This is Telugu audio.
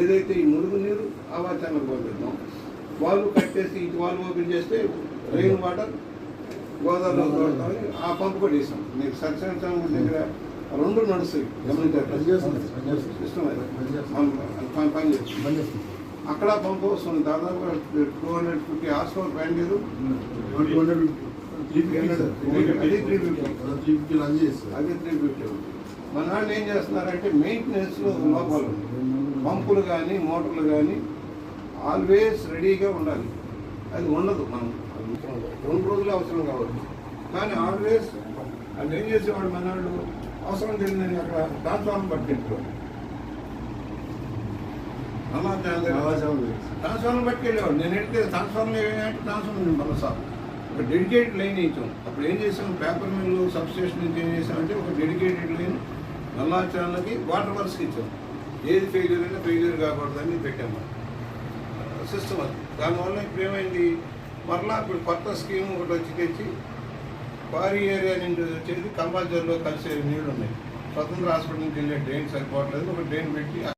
ఏదైతే ఈ మురుగు నీరు ఆవాచాలకు పంపిద్దాం, వాళ్ళు కట్టేసి ఇటు వాళ్ళు ఓపెన్ చేస్తే రెయిన్ వాటర్ గోదావరిలో తోడతామని ఆ పంపు కూడా వేసాం. మీకు సత్యసం దగ్గర రెండు నడుస్తాయి, గమనించారు సిస్టమ్ అది పనిచేస్తుంది. అక్కడ పంపు వస్తుంది, దాదాపు 250 హార్స్ పవర్ బ్యాండ్ లేదు, అది 350. మన వాళ్ళు ఏం చేస్తున్నారంటే మెయింటెనెన్స్లో లోపాలు ఉన్నాయి. పంపులు కానీ మోటార్లు కానీ ఆల్వేస్ రెడీగా ఉండాలి, అది ఉండదు. మనం 2 రోజులు అవసరం కావచ్చు, కానీ ఆల్వేస్ అది ఏం చేసేవాడు మన వాళ్ళు అవసరం తెలియదని అక్కడ ట్రాన్స్ఫార్మర్ పట్టుకెళ్ళేవాడు. అలా ట్రాన్స్ఫార్మర్ పట్టుకెళ్ళేవాడు. నేను ఎడితే ట్రాన్స్ఫార్మర్ ఏమంటే ట్రాన్స్ఫార్మర్ మన సార్ ఒక డెడికేటెడ్ లైన్ ఇచ్చాం. అప్పుడు ఏం చేసాం, పేపర్ మిల్లు సబ్స్టేషన్ నుంచి ఏం చేసామంటే ఒక డెడికేటెడ్ లైన్ నల్లాచరణకి వాటర్ వర్క్స్కి ఇచ్చాం. ఏది ఫెయిల్యూర్ అయినా ఫెయిల్యూర్ కాకూడదని పెట్టాము సిస్టమ్. అది దానివల్ల ఇప్పుడు ఏమైంది, మరలా ఇప్పుడు కొత్త స్కీమ్ ఒకటి వచ్చి తెచ్చి భారీ ఏరియా నుంచి వచ్చేది కంబాజర్లో కలిసే నీళ్ళు ఉన్నాయి. స్వతంత్ర హాస్పిటల్ నుంచి వెళ్ళే డ్రైన్ సరిపోవట్లేదు, ఒక డ్రైన్ పెట్టి